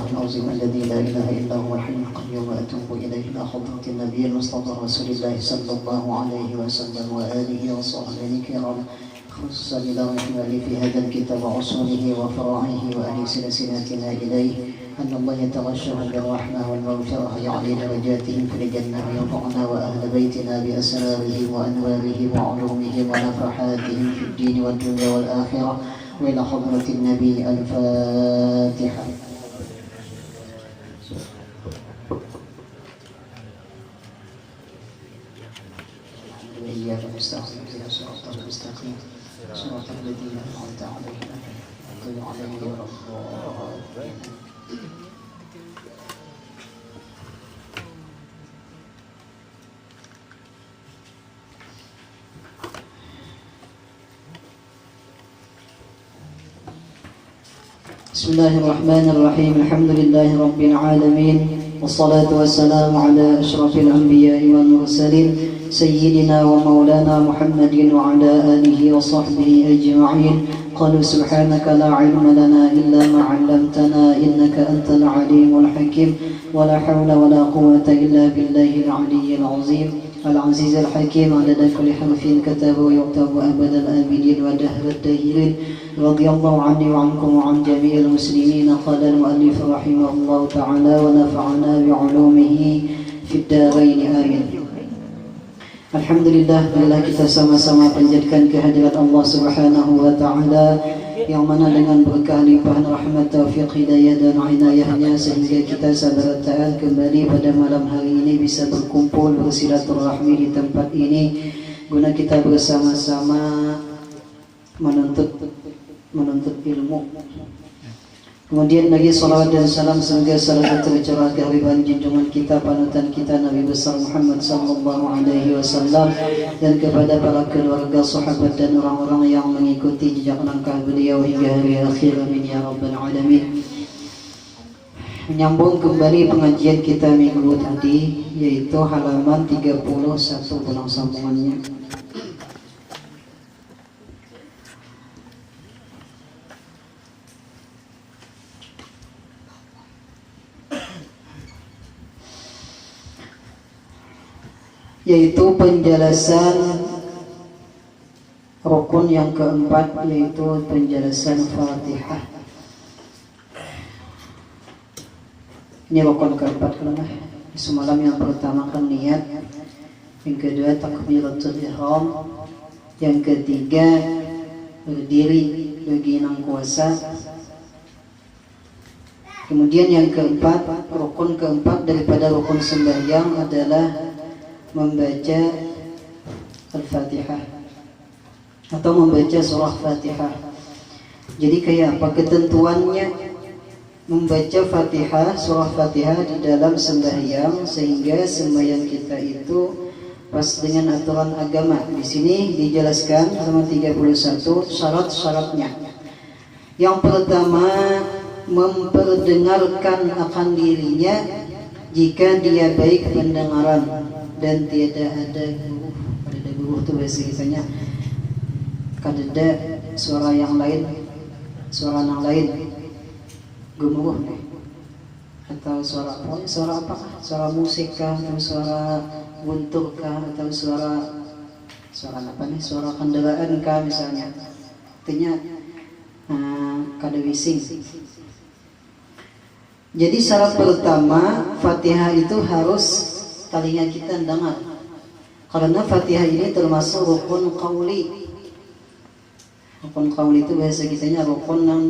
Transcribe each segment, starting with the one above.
الله العظيم الذي لا إله إلا هو الحي القيوم وأتوب إليه إلى حضرة النبي المصطفى رسول الله صلى الله عليه وسلم وآله وصحبه الكرام، خصوصا إلى في هذا الكتاب وأصوله وفرائه وأهل سلسلتنا إليه أن الله يتغشهم بالرحمة والمغفرة يعلي درجاتهم في الجنة ويرفعنا وأهل بيتنا بأسراره وأنواره وعلومه ونفحاتهم في الدين والدنيا والآخرة. وإلى حضرة النبي الفاتحة. إياك نستعين اهدنا الصراط المستقيم صراط الذين أنعمت عليهم غير عليهم ولا الضالين. بسم الله الرحمن الرحيم. الحمد لله رب العالمين، والصلاة والسلام على أشرف الأنبياء والمرسلين سيدنا ومولانا محمد وعلى آله وصحبه أجمعين. قالوا سبحانك لا علم لنا إلا ما علمتنا إنك أنت العليم الحكيم، ولا حول ولا قوة إلا بالله العلي العظيم العزيز الحكيم. عدد كل حرف كتبه ويكتب أبد الآبدين ودهر الداهرين. رضي الله عني وعنكم وعن جميع المسلمين. قال المؤلف رحمه الله تعالى ونفعنا بعلومه في الدارين آمين. Alhamdulillah, bila kita sama-sama panjatkan kehadirat Allah Subhanahu wa Ta'ala, yang mana dengan berkah limpahan rahmat, taufik, hidayah dan inayahnya sehingga kita sabaratan kembali pada malam hari ini bisa berkumpul bersilaturahmi di tempat ini guna kita bersama-sama menuntut ilmu. Kemudian lagi salawat dan salam semoga salat tercurah kehadiran junjungan kita, panutan kita Nabi besar Muhammad sallallahu alaihi wasallam, dan kepada para keluarga, sahabat dan orang-orang yang mengikuti jejak langkah beliau hingga hari akhir. Amin ya rabbal alamin. Menyambung kembali pengajian kita minggu tadi, yaitu halaman 31 ulang sambungannya. Yaitu penjelasan rukun yang keempat, yaitu penjelasan Fatihah. Ini rukun keempat kan? Semalam yang pertama kan niat, yang kedua takbiratul ihram, yang ketiga berdiri bagi enam kuasa. Kemudian yang keempat, rukun keempat daripada rukun sembahyang adalah membaca Al-Fatihah atau membaca surah Fatihah. Jadi kayak apa ketentuannya membaca Fatihah, surah Fatihah di dalam sembahyang, sehingga sembahyang kita itu pas dengan aturan agama. Di sini dijelaskan sama 31 syarat-syaratnya. Yang pertama, memperdengarkan akan dirinya jika dia baik pendengaran dan tiada ada guruh itu bahasa kisahnya, kadada suara yang lain, suara yang lain gemuruh atau suara apa, suara musik kah, atau suara guntur kah, atau suara apa nih, suara kendaraan kah misalnya, artinya kada bising. Jadi syarat pertama, Fatihah itu harus telinga kita dengar, karena Fatihah ini termasuk rukun qauli. Rukun qauli itu bahasa kitanya rukun yang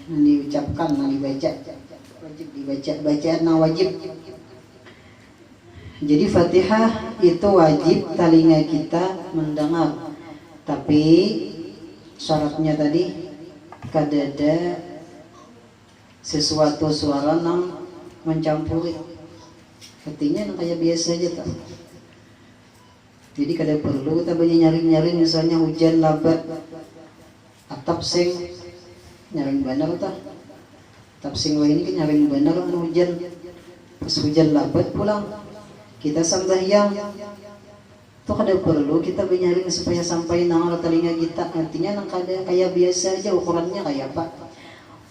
diucapkan, yang dibaca, wajib dibaca, bacaan yang wajib. Jadi Fatihah itu wajib telinga kita mendengar, tapi syaratnya tadi kadada sesuatu suara yang mencampuri. Artinya kayak biasa aja tak. Jadi kada perlu kita banyak nyaring-nyaring, misalnya hujan labat, atap sing nyaring benar tak. Atap sing ini kan nyaring benar kan hujan. Pas hujan labat pulang, kita sembahyang. Itu kada perlu kita banyaring supaya sampai nang telinga kita. Artinya nang kada kayak biasa aja, ukurannya kayak apa?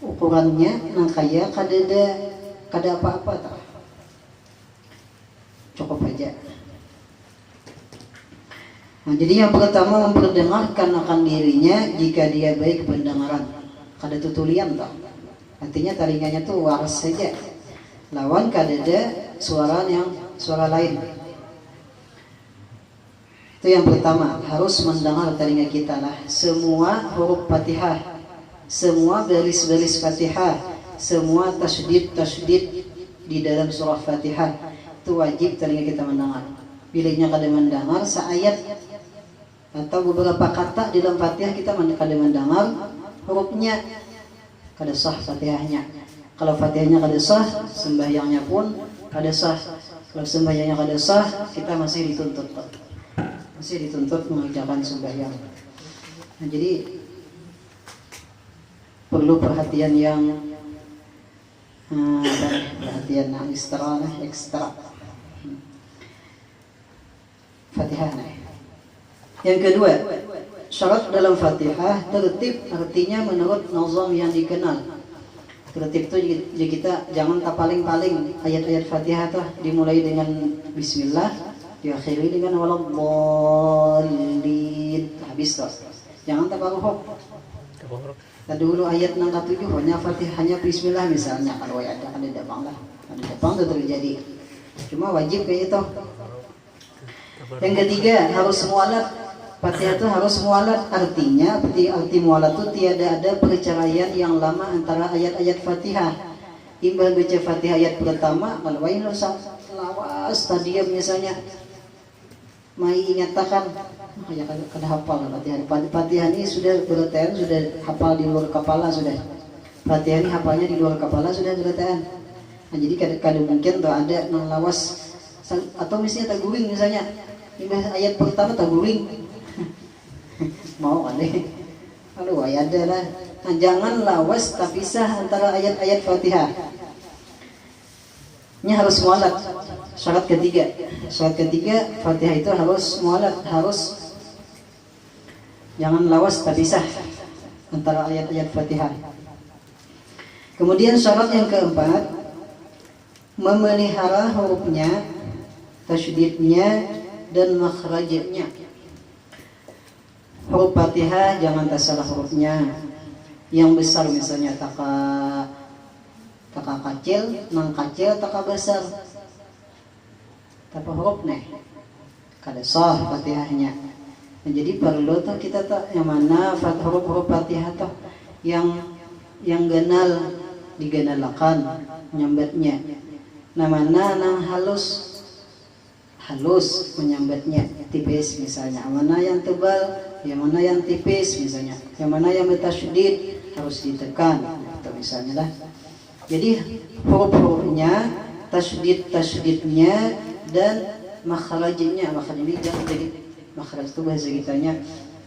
ukurannya nang kaya kada apa-apa tak, cukup aja. Nah, jadi yang pertama memperdengarkan akan dirinya jika dia baik pendengaran, kada tutulian tak, artinya telinganya tuh waras saja, lawan kada ada suara lain. Itu yang pertama, harus mendengar telinga kita lah semua huruf Fatihah, semua baris-baris Fatihah, semua tasydid di dalam surah Fatihah, itu wajib telinga kita mendengar. Bilanya kada mendengar seayat atau beberapa kata di dalam Fatihah kita kada mendengar hurufnya, kada sah Fatihahnya. Kalau Fatihahnya kada sah, sembahyangnya pun kada sah. Kalau sembahyangnya kada sah, kita masih dituntut mengerjakan sembahyang. Nah, jadi perlu perhatian yang perhatian ekstra Fatihah. Yang kedua, syarat dalam Fatihah tertib, artinya menurut nazam yang dikenal. Tertib itu jadi kita jangan tak paling-paling ayat-ayat Fatihah tuh dimulai dengan bismillah, diakhiri dengan waladhdallin, habis tuh. Jangan tak huruf. Tadi dulu ayat 67 hanya Fatihahnya bismillah misalnya, kalau ada kan ada bang lah, ada bang itu terjadi. Cuma wajib kayak itu. Yang ketiga, harus mualat. Fatihah itu harus mualat, artinya arti mualat itu tiada ada perceraian yang lama antara ayat-ayat Fatihah. Imbang baca Fatihah ayat pertama, kalau wain lawas tadiam misalnya, mai nyatakan, ya kada hafal Fatihah ini sudah bertean, sudah hafal di luar kepala sudah. Fatihah ini hafalnya di luar kepala sudah bertean. Nah, jadi kada mungkin tuh ada nang lawas atau misalnya taguring misalnya, imbang ayat pertama taguring. Mau kan deh, aduh ayat lah. Nah, jangan lawas tak pisah antara ayat-ayat Fatihah. Ini harus mualat. Syarat ketiga Fatihah itu harus mualat, harus jangan lawas tak pisah antara ayat-ayat Fatihah. Kemudian syarat yang keempat, memelihara hurufnya, tasydidnya dan makhrajnya. Huruf Fatihah jangan tak salah hurufnya. Yang besar misalnya taka kecil, nang kecil taka besar. Tapi huruf nih kada sah Fatihahnya. Nah, jadi perlu tuh kita tuh yang mana huruf Fatihah tuh yang ganal diganalakan menyambatnya. Nah, mana nang halus menyambatnya, tipis misalnya. Mana yang tebal, yang mana yang tipis misalnya, yang mana yang bertasydid harus ditekan, itu misalnya lah. Jadi huruf-hurufnya, tasydidnya dan makhrajnya jadi makhraj itu bahasa kitanya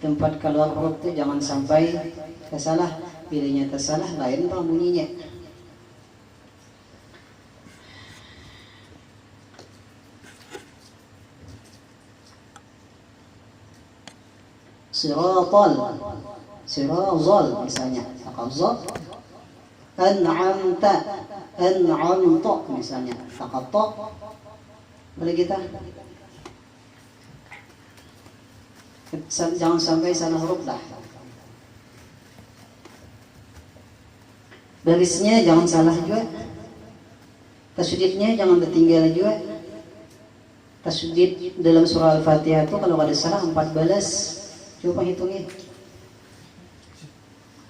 tempat keluar huruf itu jangan sampai tersalah. Bilanya tersalah lain bang bunyinya. Siratal misalnya, taqazzal. An'amta misalnya, taqatta. Boleh kita jangan sampai salah huruf lah. Barisnya jangan salah juga. Tasydidnya jangan tertinggal juga. Tasydid dalam surah Al-Fatihah itu kalau ada salah 4 balas. Coba hitungin.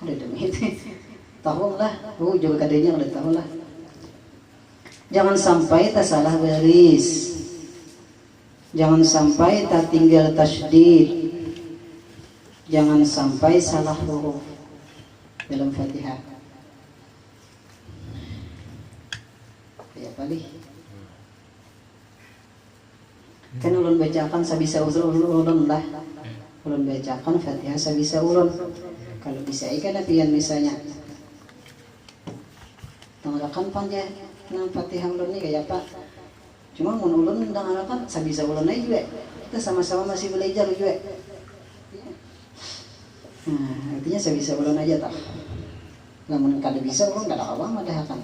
Udah hitung. Tahu lah. Juga kadenya udah tahu lah. Jangan sampai tak salah baris. Jangan sampai tak tinggal tasydid. Jangan sampai salah huruf dalam Fatihah. Ya paling. Kan ulun bacakan sabisa ulun lah. Ulun bacakan Fatihah sabisa ulun. Kalau bisa ikan apian misalnya. Tangalakan panja nang Fatihah ulun ni kayak apa? Cuma mun ulun tangalakan sabisa ulun aja juga. Kita sama-sama masih belajar juga. Nah, artinya sabisa ulun aja tak. namun kada bisa orang kada awam ada kan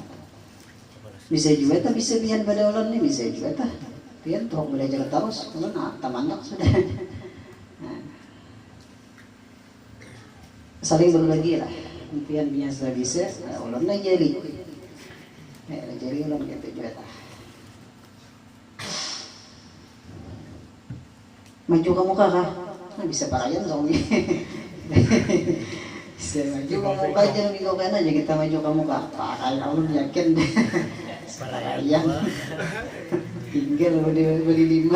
bisa juga tak bisa pian pada ulun ni bisa juga tak pian tuh belajar terus ulun tamandak sudah saling berbagi lah pian biasa bisa ulun na jadi ulun gitu juga tak maju ke muka kah bisa parayan soalnya bisa maju ke muka aja minggu kan aja kita maju ke muka pakai ulun yakin parayan tinggal beli 5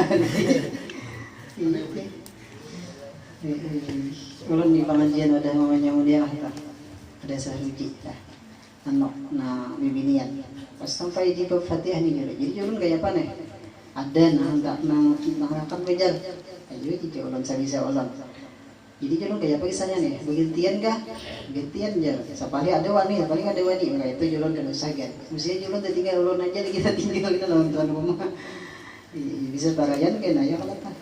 ulun di pengajian ada mamanya mulia ada sahuji anak na bibinian pas sampai di bab Fatihah nih jadi ulun kayak apa nih ada akan bejar ayo jadi ulun sabisa ulun jadi ulun kayak apa kisahnya nih begentian kah begentian aja sapari ada wani paling ada wani enggak itu ulun kan saget mesti ulun tinggal ulun aja kita tinggal kita lawan tuan rumah bisa parayan kena ya kalau tak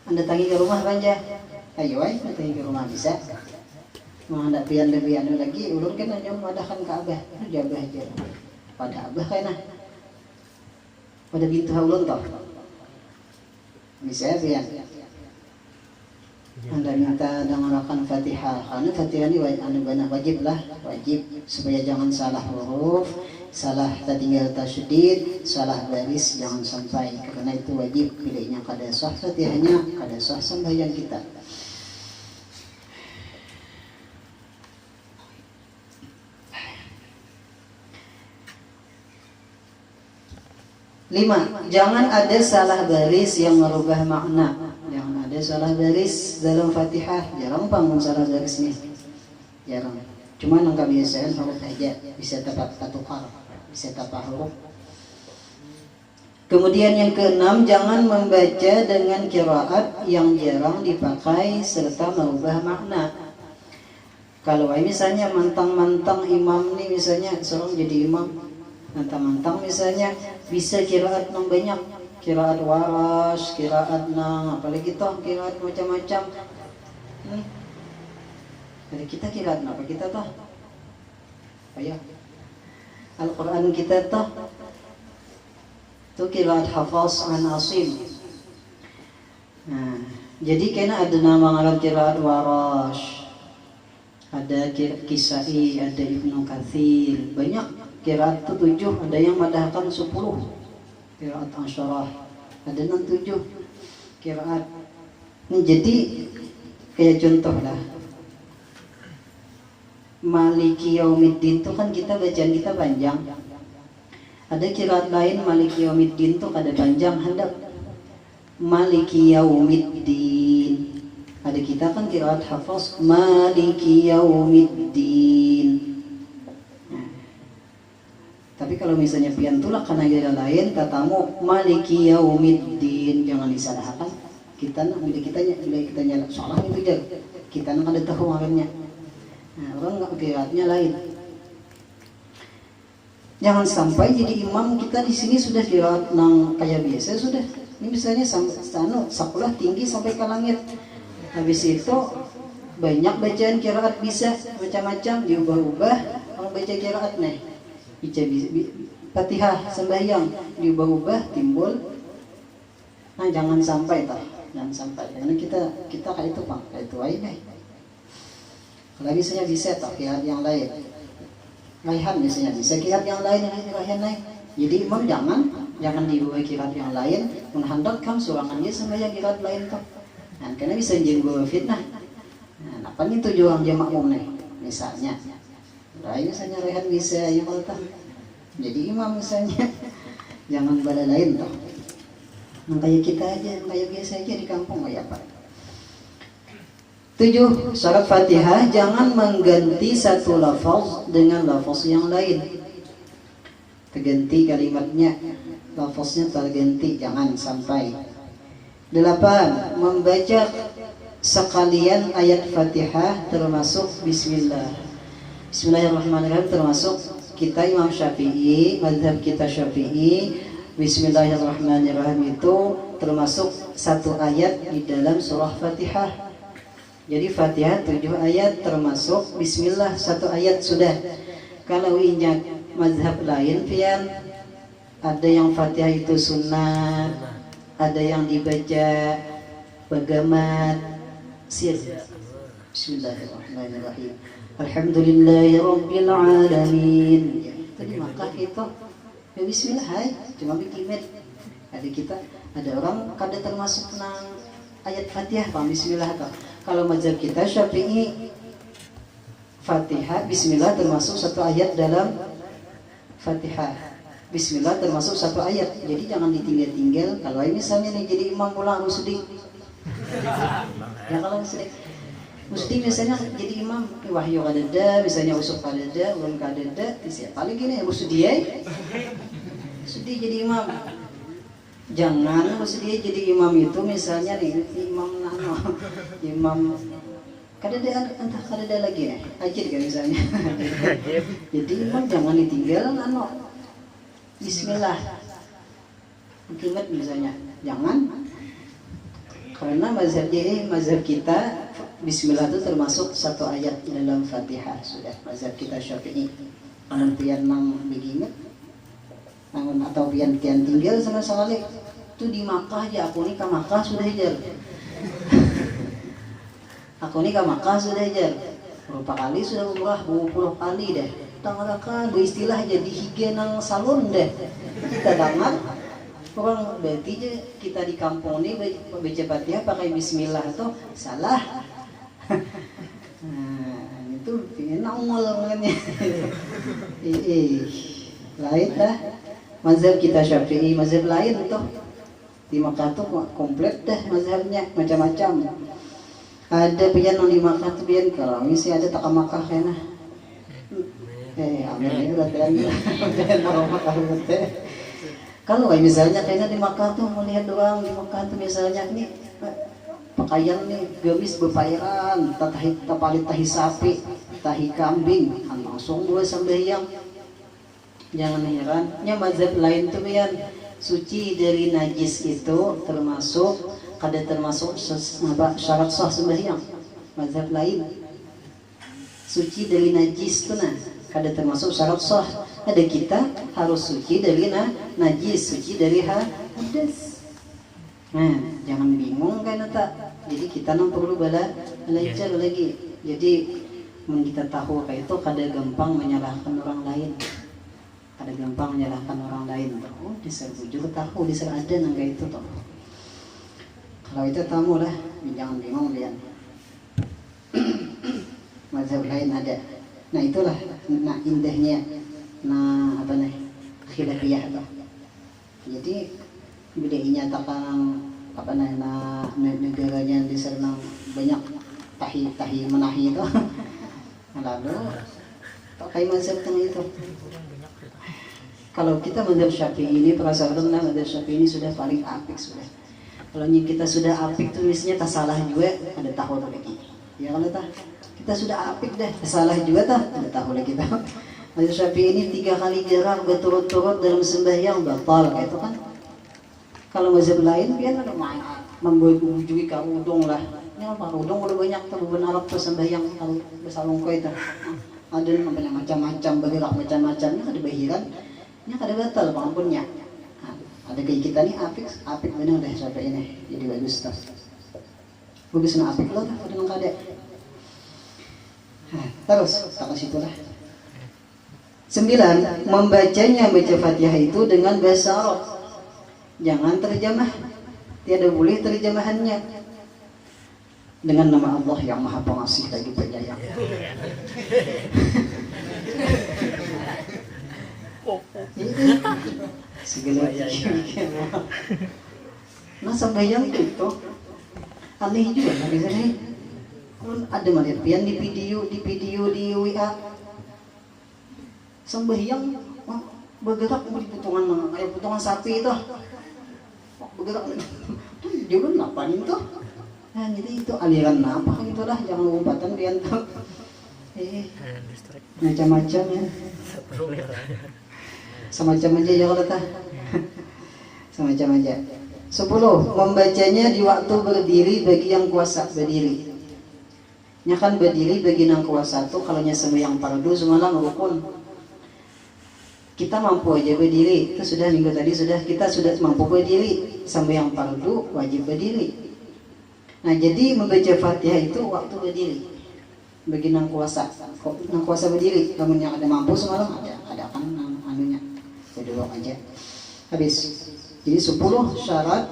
anda tangi ke rumah banja ayo ay tangi ke rumah bisa mau ada pian lebih anu lagi ulun kan hanya mengadakan ke abah jabah aja pada abah kena pada bintu ulun toh bisa pian anda minta dengarkan Fatihah karena Fatihah ini anu banyak wajib supaya jangan salah huruf salah tertinggal tasydid salah baris jangan sampai karena itu wajib pilihnya kada sah Fatihahnya kada sah sembahyang kita. Lima, jangan ada salah baris yang merubah makna. Jangan ada salah baris dalam Fatihah. Jarang bangun salah baris nih. Jarang. Cuma nangka biasaan huruf aja bisa tepat katukar, bisa tepat huruf. Kemudian yang keenam, jangan membaca dengan qiraat yang jarang dipakai serta merubah makna. Kalau misalnya mantang-mantang imam nih misalnya seorang jadi imam mantang-mantang misalnya bisa qiraat nang banyak, qiraat waras, qiraat nang apalagi toh qiraat macam-macam. Jadi kita qiraat apa kita toh? Ayo. Al-Qur'an kita toh itu qiraat Hafaz an Asim. Nah, jadi kena ada nama ngaran qiraat waras. Ada Kisai, ada Ibnu Katsir, banyak. Qiraat itu 7, ada yang madahkan 10 qiraat asyarah, ada 7 qiraat. Ini jadi kayak contoh lah Maliki Yaumiddin itu kan kita bacaan kita panjang. Ada qiraat lain Maliki Yaumiddin itu kada panjang hendak Maliki Yaumiddin. Ada kita kan qiraat Hafaz Maliki Yaumiddin. Tapi kalau misalnya pian tulak karena gaya lain tatamu Maliki Yaumiddin jangan disalahkan. Kita nak kita nyala salah itu je. Kita nak ada tahu maknanya. Nah, orang enggak qiraatnya lain. Jangan sampai jadi imam kita di sini sudah qiraat nang kayak biasa sudah. Ini misalnya sekolah tinggi sampai ke langit. Habis itu banyak bacaan qiraat bisa macam-macam diubah-ubah orang baca qiraat nih. Fatihah sembahyang diubah-ubah timbul. Nah jangan sampai jangan sampai karena kita kayak itu bang kayak itu aja nih. Kalau misalnya bisa qiraat yang lain laihan misalnya bisa qiraat yang lain laihan lain. Jadi imam jangan diubah qiraat yang lain menghendakkan surangan dia sembahyang qiraat lain toh. Nah karena bisa jadi fitnah. Nah apa nih tujuan dia makmum nih misalnya. Misalnya rehat bisa ya kalau tak jadi imam misalnya jangan bala lain toh. Nah kayak kita aja kayak biasa aja di kampung kayak apa. 7. Syarat Fatihah jangan mengganti satu lafaz dengan lafaz yang lain. Terganti kalimatnya, lafaznya terganti jangan sampai. 8. Membaca sekalian ayat Fatihah termasuk Bismillah. Bismillahirrahmanirrahim termasuk kita Imam Syafi'i, mazhab kita Syafi'i, Bismillahirrahmanirrahim itu termasuk satu ayat di dalam surah Fatihah. Jadi Fatihah 7 ayat termasuk Bismillah 1 ayat sudah. Kalau injak mazhab lain pian, ada yang Fatihah itu sunnah, ada yang dibaca bagamat sir. Bismillahirrahmanirrahim. Alhamdulillahirabbil alamin. Tadi maka itu ya Bismillah hai, cuma bikin ada kita, ada orang kada termasuk nang ayat Fatihah bang Bismillah atau kalau mazhab kita Syafi'i Fatihah Bismillah termasuk 1 ayat dalam Fatihah. Bismillah termasuk 1 ayat. Jadi jangan ditinggal-tinggal. Kalau misalnya nih jadi imam pulang musdi. Ya kalau musdi misalnya jadi imam wahyu kadada, misalnya usuk kadada, ulun kadada, siapa lagi nih musdi musdi jadi imam. Jangan musdi jadi imam itu misalnya nih imam nano, imam kadada entah kadada lagi nih, ajir kan misalnya. Jadi imam jangan ditinggal nano. Bismillah. Kimat misalnya, jangan. Karena mazhab kita Bismillah itu termasuk 1 ayat dalam Fatihah sudah. Mazhab kita Syafi'i. Pengertian nang beginget. Namun atau pian tinggal sama saleh itu di Makkah ya, aku nih ke Makkah sudah hajar. Aku nih ke Makkah sudah hajar. Berapa kali sudah umrah, 20 kali deh. Tangan beristilah jadi higien nang salon deh. Kita dengar orang berarti aja kita di kampung ini baca Fatihah pakai Bismillah atau salah. Nah, itu nongol namanya. Lain dah. Mazhab kita Syafi'i, mazhab lain tuh di Makkah tuh komplit dah mazhabnya macam-macam. Ada pian di Makkah tuh pian kalau misi ada tak Makkah kena. Amin ini latihan Makkah betul. Kalau kayak misalnya kayaknya di Makkah tuh melihat doang di Makkah tuh misalnya nih pakaian nih gamis bepairan, tapalit tahi sapi, tahi kambing, langsung dua sembahyang. Jangan herannya mazhab lain tuh pian suci dari najis itu termasuk kada termasuk syarat sah sembahyang. Mazhab lain suci dari najis tuh nah kada termasuk syarat sah. Ada kita harus suci dari najis, suci dari hadas. Nah, jangan bingung kan tak. Jadi kita perlu belajar lagi. Jadi kita tahu kayak itu kada gampang menyalahkan orang lain. Kada gampang menyalahkan orang lain. Oh, diserbu juga tahu, diser ada nangga itu toh. Kalau itu tamu lah, jangan bingung lihat. Mazhab lain ada. Nah itulah, nah indahnya, nah apa nih, khilafiyah toh. Jadi bila dinyatakan apa nih, nah negaranya diserang banyak tahi menahi itu, lalu pakai mazhab itu. Kalau kita mazhab Syafi'i ini perasaan mazhab Syafi'i ini sudah paling apik sudah. Kalau kita sudah apik tulisnya tak salah juga ada tahu lagi. Ya kalau kita sudah apik dah salah juga ada tahu lagi kita. Mazhab Syafi'i ini 3 kali jarak berturut-turut dalam sembahyang batal kayak itu kan. Kalau mazhab lain biar ada main membuat ujui udung lah. Ini apa udung udah banyak tuh benar tuh sembahyang kalau besalung kau itu. Ada macam-macam bergerak macam-macamnya ada bahiran. Ini kada batal pengampunnya. Ada kayak kita nih apik benar deh sampai ini jadi bagus tuh. Bagus na apik loh dah dengan kada. Terus sampai situlah. 9. Membacanya baca Fatihah itu dengan bahasa Arab. Jangan terjemah. Tiada boleh terjemahannya. Dengan nama Allah yang Maha Pengasih lagi Penyayang. Segala nah sembahyang itu aneh juga tadi saya ada melihat di video di WA sembahyang bergerak di potongan kayak potongan sapi itu bergerak dia udah ngapain tuh nah jadi itu aliran apa itulah jangan lompatan pian tuh macam-macam ya semacam aja ya kalau tak semacam aja. 10. Membacanya di waktu berdiri bagi yang kuasa berdiri. nya kan berdiri bagi nang kuasa tuh kalau nya sembahyang fardu semalam rukun. Kita mampu aja berdiri, itu sudah minggu tadi kita sudah mampu berdiri, sembahyang fardu wajib berdiri. Nah jadi membaca Fatihah itu waktu berdiri bagi nang kuasa berdiri. Namun yang ada mampu semalam ada kan anunya berdua aja habis. Jadi 10 syarat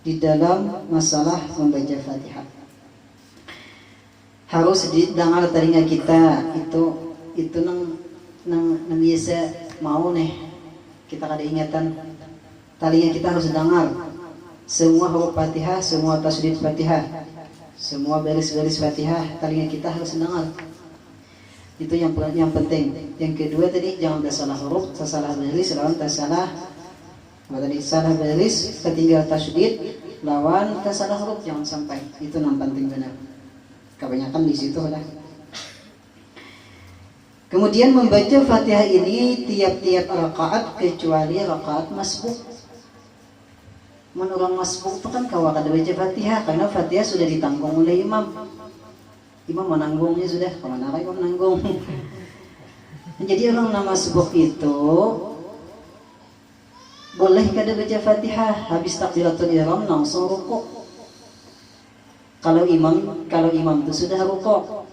di dalam masalah membaca Fatihah. Harus didengar telinga kita, itu nang biasa mau nih kita ada ingatan, telinga kita harus dengar semua huruf Fatihah, semua tasydid Fatihah, semua baris-baris Fatihah, telinga kita harus dengar. Itu yang penting. Yang kedua tadi jangan tersalah huruf, tersalah baris, lawan tersalah tadi salah baris, ketinggal tasydid, lawan tersalah huruf, jangan sampai. Itu yang penting benar. Kebanyakan di situ lah. Kemudian membaca Fatihah ini tiap-tiap rakaat kecuali rakaat masbuk. Menurut masbuk itu kan kau akan baca Fatihah karena Fatihah sudah ditanggung oleh imam. Imam menanggungnya sudah, kemana imam menanggung. Jadi orang nama masbuk itu boleh kada baca Fatihah habis takbiratul ihram langsung rukuk. Kalau imam itu sudah rukuk,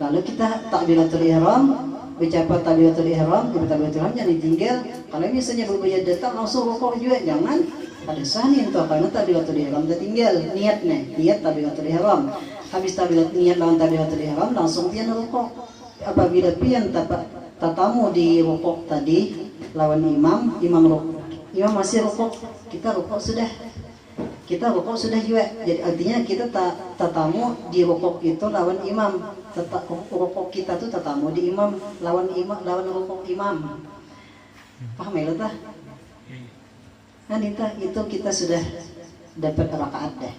lalu kita takbiratul ihram, ucapan takbiratul ihram, jangan ditinggal. Kalau misalnya berbeda datang langsung rukuk juga, jangan ada sanin tuh karena takbiratul ihram tertinggal. Niat takbiratul ihram. Habis niat lawan takbiratul ihram langsung pian rukuk. Apabila pian tatamu di rukuk tadi lawan imam masih rukuk, kita rukuk sudah juga. Jadi artinya kita tatamu di rukuk itu lawan imam. Rukuk kita tuh tatamu di imam lawan rukuk imam. Paham ya tah? Nah itu kita sudah dapat rakaat deh.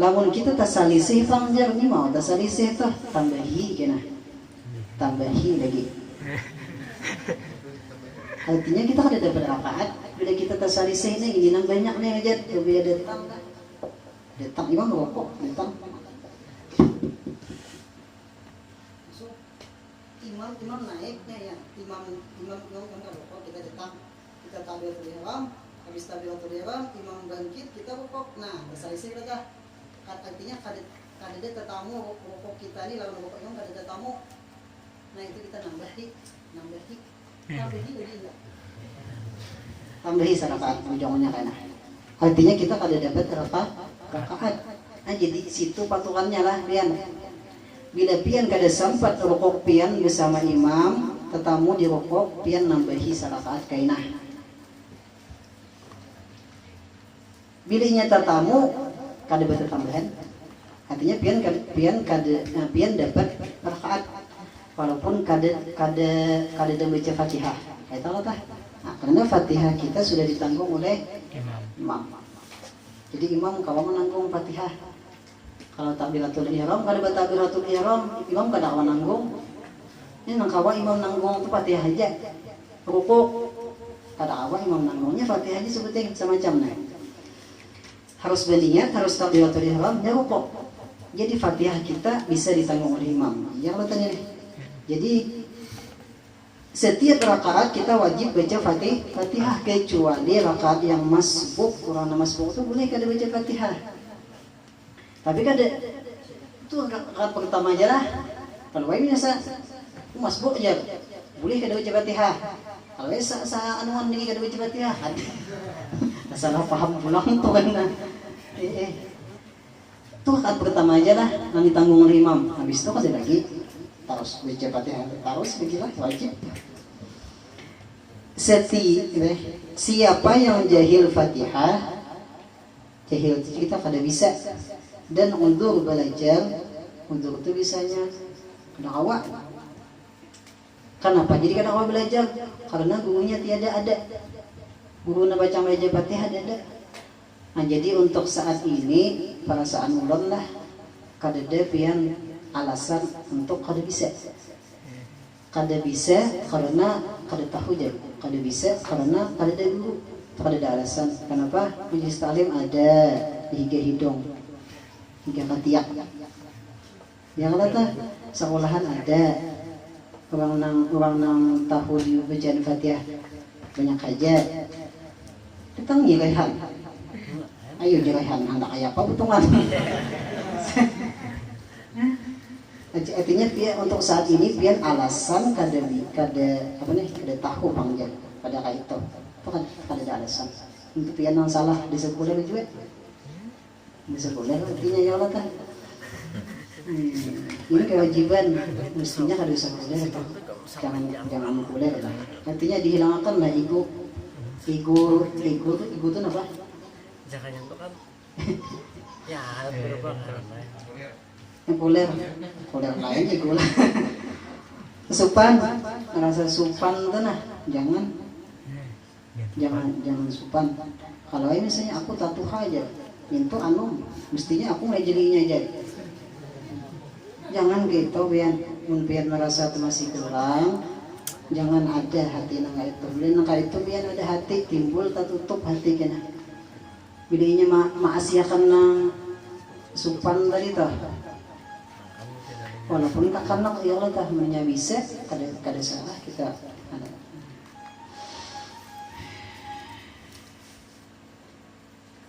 Lamun kita tasalisih pangjar ni mau tasalisih tuh tambahi lagi. Artinya kita ada dapat rakaat. Bila kita tasalisih nih ini nang banyak nih aja. Bila datang imam rokok datang. So, imam naiknya ya. Imam kan rokok kita datang. Kita takbiratul ihram. Habis takbiratul ihram imam bangkit kita rokok. Nah tasalisih kita. Artinya kada tetamu rokok kita nih lalu rokok imam kada tetamu. Nah itu kita nambahi lagi enggak? Tambahi sarakaat ujungnya kana. Artinya kita kada dapat rakaat. Nah jadi situ patukannya lah pian. Bila pian kada sempat rukuk pian bersama imam, tetamu di rukuk pian nambahi sarakaat kainah. Bila nya tetamu kada dapat tambahan. Artinya pian dapat rakaat walaupun kada baca Fatihah. Kayak tahu tah? Nah, karena Fatihah kita sudah ditanggung oleh imam. Jadi imam kalau menanggung Fatihah. Kalau takbiratul ihram kada baca takbiratul ihram, imam kada menanggung. Ini nang kawa imam nanggung tu Fatihah aja. Rukuk kada kawa imam nanggungnya Fatihah aja sebetulnya semacam nah. Harus berniat, harus takbiratul ihram, ya rukuk. Jadi Fatihah kita bisa ditanggung oleh imam. Ya kalau tanya nih. Jadi setiap rakaat kita wajib baca Fatihah kecuali rakaat yang masbuk. Kurang masbuk itu boleh kada baca Fatihah. Tapi kada itu rakaat pertama aja lah. Kalau ini biasa masbuk aja boleh kada baca Fatihah. Kalau sa anuan ni kada baca Fatihah. Salah paham pulang tuh kan. Itu rakaat pertama aja lah yang ditanggung oleh imam. Habis itu kada lagi terus baca Fatihah terus begitu wajib. Siapa yang jahil Fatihah, jahil itu kita kada bisa. Dan undur belajar, undur itu bisanya kena awak. Kenapa? Jadi kena awak belajar karena gurunya tiada ada. Guru nak baca Fatihah ada. Nah jadi untuk saat ini perasaan ulun lah kada ada pian alasan untuk kada bisa karena kada tahu je, kada bisa karena kada ada guru, kada ada alasan. Kenapa? Majelis taklim ada hingga hidung hingga ketiak Yang kata sekolahan ada orang nang tahu di bacaan Fatihah banyak aja. Datang jelehan. Ayo jelehan hendak aya apa butungan. Artinya dia untuk saat ini dia alasan kada apa nih kada tahu panggil pada kayak itu kan kada ada alasan untuk dia yang salah di sekolah juga di sekolah artinya ya Allah kan ini kewajiban mestinya kada usah kuliah jangan kuliah lah artinya dihilangkan lah ego itu apa jangan yang itu kan ya berubah yang kuliah lain ego lah supan merasa supan itu nah jangan supan kalau ini misalnya aku tatuh aja itu mestinya aku ngejelinya aja jangan gitu biar merasa itu masih kurang jangan ada hati nangka itu biar ada hati timbul tak tutup hati kena bedanya maasiakan nang supan tadi toh walaupun tak kanak ya Allah tah mennya bisa kada salah kita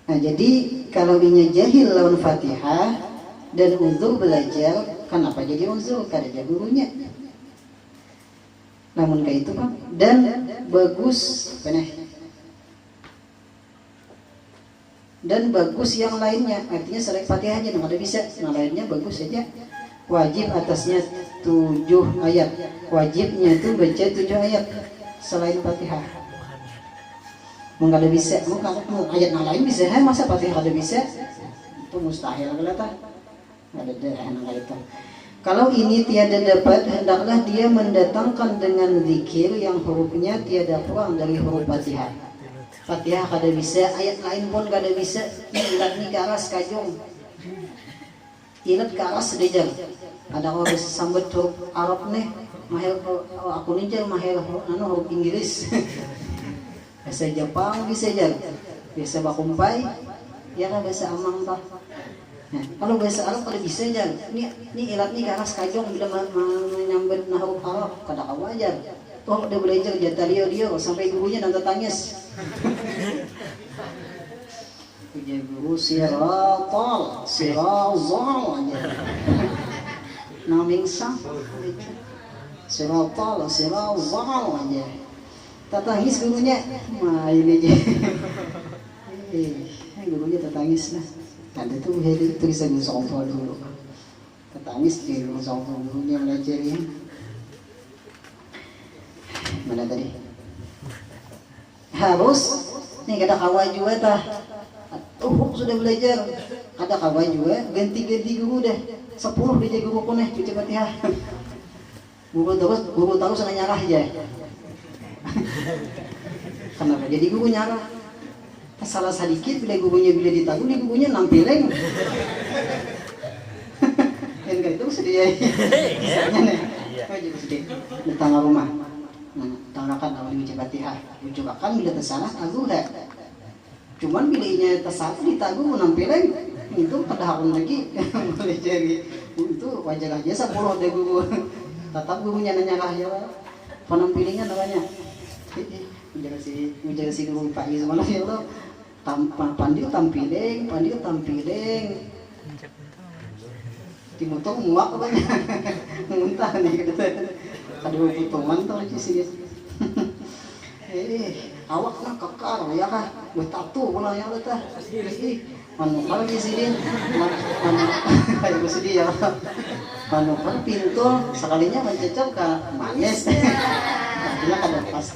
nah jadi kalau inya jahil lawan Fatihah dan uzur belajar kenapa jadi uzur kada ada gurunya namun kayak itu kan dan bagus benar dan bagus yang lainnya artinya selain Fatihah aja nggak ada bisa yang lainnya bagus saja wajib atasnya 7 ayat wajibnya itu baca 7 ayat selain Fatihah nggak ada bisa mau ayat yang lain bisa masa Fatihah ada bisa itu mustahil kelihatan nggak ada daerah itu kalau ini tiada dapat hendaklah dia mendatangkan dengan zikir yang hurufnya tiada kurang dari huruf Fatihah Fatihah kada bisa ayat lain pun kada bisa ilat ni karas kajong ilat karas dejar ada orang sambut huruf Arab nih mahir aku nih jar mahir huruf Inggris bahasa Jepang bisa jar bahasa Bakumpai ya kan bahasa Amang tah nah, kalau bahasa Arab kada bisa jar ni ilat ni karas kajong bila menyambut huruf Arab kada kawajar toh dia belajar jata dia sampai gurunya nangka tangis punya guru siratal aja namingsa siratal aja tatangis gurunya mah ini aja gurunya tatangis lah ada tuh itu bisa guru songfol dulu tatangis di guru songfol gurunya belajarin mana tadi harus nih kada kawan juga tah sudah belajar kada kawan juga ganti guru deh 10 dia guru pun baca Fatihah guru terus nyarah aja kenapa jadi guru nyarah salah sedikit bila ditagu di gurunya nampileng kan itu sedih misalnya nih jadi sedih di tangga rumah tangakan awal baca Fatihah ucapakan bila tersalah tagu dah cuman bila inya tersalah ditagu nampileng itu pada hakun lagi boleh jadi itu wajar aja 10 deh guru tetap gurunya nanya ya penampilannya namanya menjaga si guru Pak Yusuf mana ya lo pandil tampileng timutong muak apa muntah nih ada potongan tuh aja sih awak nak kekar ya kah bertatu pula yang letah manukal lagi sini kayak bersedih ya manukal pintu sekalinya mencecap ke manis artinya kada pas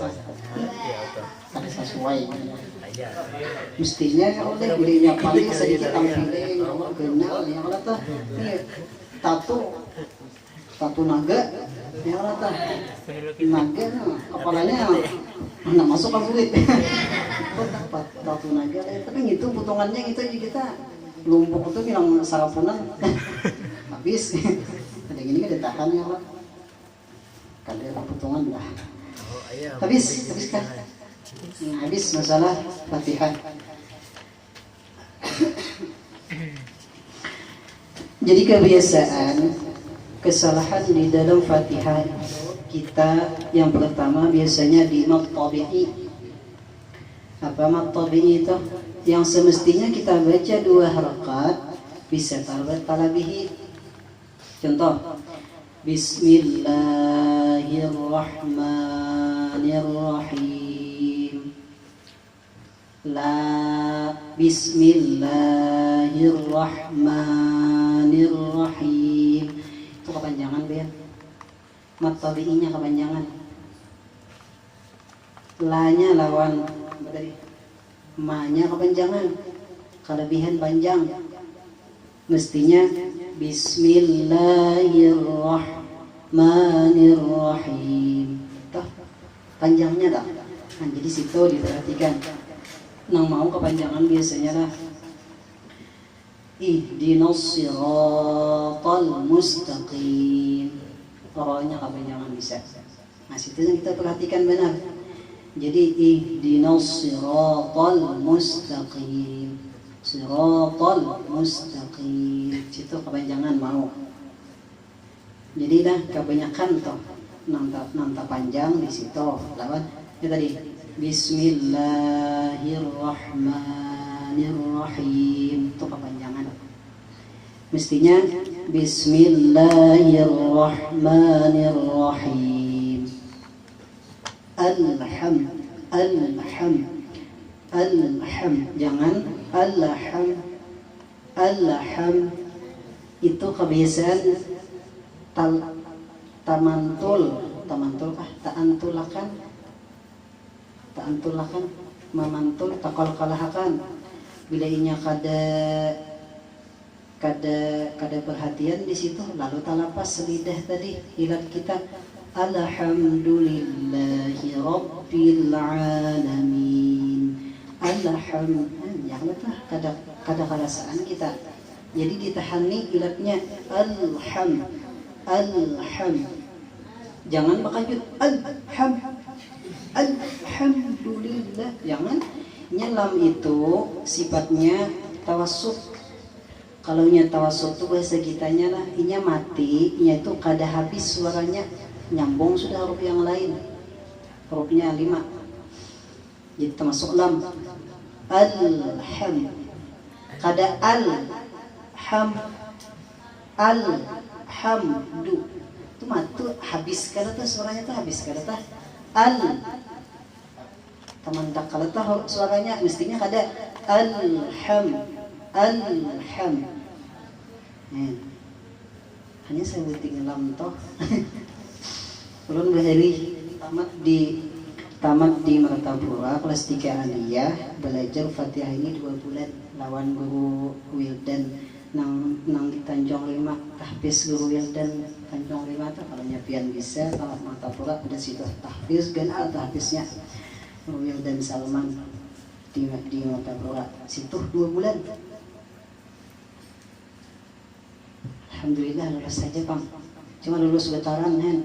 kada sesuai mestinya oleh belinya paling sedikit tampilin awak kenal yang letah tatu naga ya rata naga kepalanya mana masuk ke kulit tatu naga tapi itu potongannya itu aja kita lumpuk itu bilang sarapunan habis ada gini kan ditahan ya lah kada potongan lah habis kan habis masalah Fatihah jadi kebiasaan kesalahan di dalam Fatihah kita yang pertama biasanya di mad tabi'i. Apa mad tabi'i itu? Yang semestinya kita baca 2 rakaat bisa talabihi. Contoh, Bismillahirrahmanirrahim. La Bismillahirrahmanirrahim. Itu kepanjangan ya. Mad tabi'inya kepanjangan. La-nya lawan apa tadi? Ma-nya kepanjangan. Kelebihan panjang. Mestinya Bismillahirrahmanirrahim. Tuh, panjangnya tak? Nah, jadi situ diperhatikan. Nang mau kepanjangan biasanya lah. Ihdinas siratal mustaqim. Orangnya kepanjangan bisa. Nah, situ yang kita perhatikan benar. Jadi ihdinas siratal mustaqim. Siratal mustaqim. Situ kepanjangan mau. Jadi dah kebanyakan toh nanta panjang di situ. Lawan ya tadi Bismillahirrahmanirrahim. Itu kepanjangan. Mestinya Bismillahirrahmanirrahim. Alham. Jangan alham. Itu kebiasaan tamantul kah? Ta'antulakan mamantul takal-kalahakan. Bila inya kada perhatian di situ, lalu talapas lidah tadi ilat kita alhamdulillahi rabbil alamin. Jangan kada kerasaan kita. Jadi ditahani ilatnya alham. Jangan bakajut alhamdulillah. Jangan. Lam itu sifatnya tawassut. Kalau nya tawassut itu bahasa kitanya lah, inya mati, inya itu kada habis suaranya, nyambung sudah huruf yang lain. Hurufnya 5. Jadi termasuk lam. Alham. Kada alhamdu. Itu matu habis kada tuh suaranya tuh habis kada tuh. Teman tak kalau tahu suaranya mestinya kada alham. Hanya saya buting lam toh. Ulun bahari tamat di Martapura kelas 3 aliyah, belajar Fatihah ini 2 bulan lawan guru Wildan nang di Tanjung 5, tahfiz guru Wildan Tanjung 5 tuh kalau nyapian bisa. Kalau Martapura ada situ tahfiz dan tahfiznya guru Wildan Salman di Martapura situ 2 bulan. Alhamdulillah lulus saja Bang, cuma lulus getaran kan.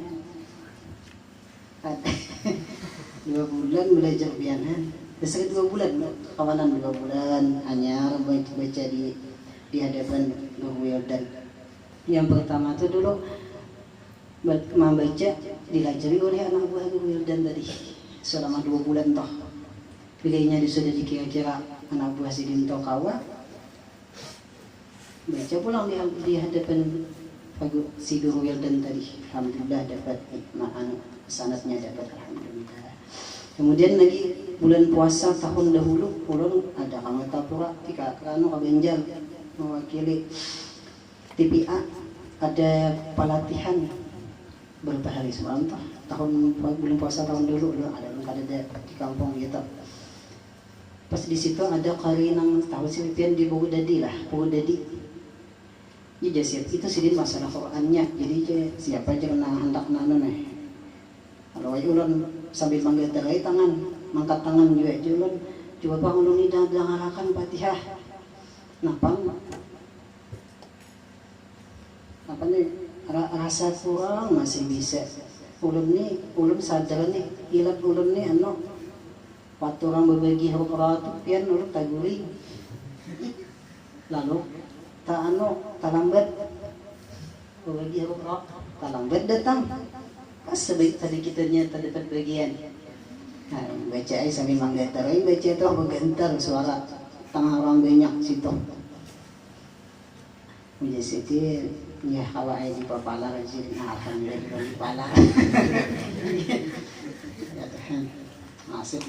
2 bulan belajar bianan. Biasanya 2 bulan kawanan 2 bulan hanya baca di hadapan Guru Wildan. Yang pertama itu dulu membaca dilajari oleh anak buah Guru Wildan tadi selama 2 bulan toh. Pilihnya sudah dikira-kira anak buah si Dinto kawa, baca pulang di hadapan si Guru Wildan tadi. Alhamdulillah dapat sanadnya dapat, alhamdulillah. Kemudian lagi bulan puasa tahun dahulu ulun ada Martapura tika kanu kabenjal mewakili TPA, ada pelatihan berapa hari semalam tahun bulan puasa tahun dulu ada di kampung gitu. Pas di situ ada karinang tahu silipian di Buku Dadi lah, Buku Dadi. Ini jasir itu sidin masalah Qur'annya. Jadi siapa aja kena hendak nanu nih. Kalau ulun sambil manggatai tangan, mangkat tangan juga ulun coba Bang ulun ni dah ngarakan Fatihah. Napa nih rasa kurang masih bisa. Ulun sadar nih ilat ulun nih waktu orang berbagi huruf ratu pian ulun taguling. Lalu tak lambat berbagi huruf ratu Lambat datang. Pas tadi kitanya dapat bagian. Nah, baca ay sambil manggetar, ay baca itu menggentar suara tengah orang banyak situ. Menjadi setir, ya kalau ay di papala rajin, alhamdulillah di pala. Ya Tuhan, masuk.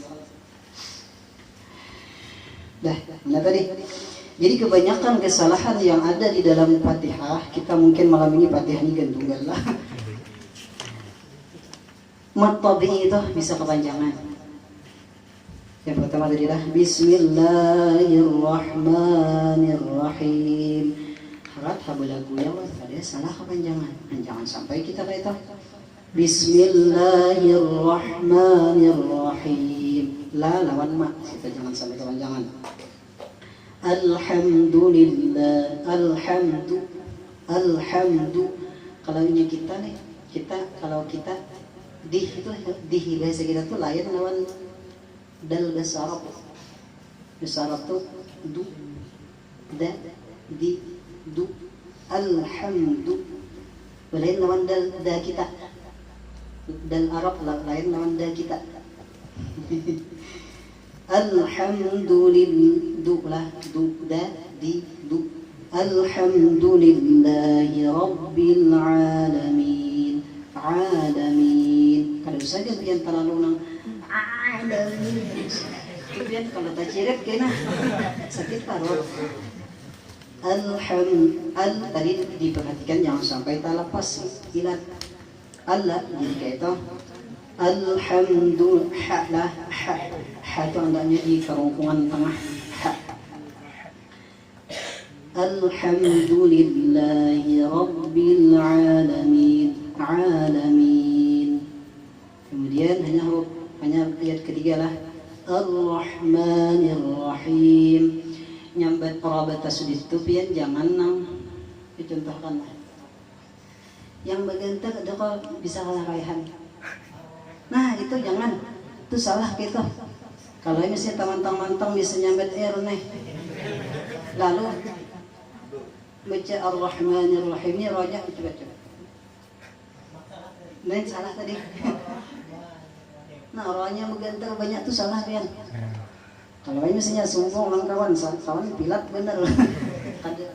Dah, mana tadi? Jadi kebanyakan kesalahan yang ada di dalam Fatihah, kita mungkin malam ini Fatihahnya gantunggal lah. Mat tabi'i itu bisa kepanjangan. Yang pertama tadilah Bismillahirrahmanirrahim. Harat habulagu ya Allah, ada salah kepanjangan. Jangan sampai kita kayak itu. Bismillahirrahmanirrahim. La lawan ma, kita jangan sampai kepanjangan. Alhamdulillah, alhamdu. Kalau ini kita nih, kalau kita itu bahasa kita tuh lain lawan dal bahasa Arab. Bahasa Arab tuh du, da, di, du, alhamdu. Lain lawan dal da kita. Dal Arab lain lawan da kita. Alhamdulillah, du, da, di, du. Alhamdulillahi Rabbil Alamin. Alamin. Kalau saja yang terlalu nang alamin. Kemudian kalau tak ciret kena sakit parut. Tadi diperhatikan jangan sampai tak lepas ilat. Allah jadi kayak itu. Alhamdulillah, ha itu andanya di kerongkongan tengah. Alhamdulillahi Rabbil Alamin. Alamin. Kemudian hanya ayat ketiga lah. Ar-Rahmanir-Rahim. Nyambat parabat tasdid itu pian jangan nang dicontohkan lah. Yang bagian ada kalau bisa kalah kaihan. Nah itu jangan, itu salah gitu. Kalau misalnya tamantang-mantang bisa nyambat nih. Lalu baca Ar-Rahmanir-Rahim ini roja coba. Nah salah tadi. Nah orangnya menggantar banyak tuh salah kan. Kalau misalnya sombong orang kawan pilat bener. Ada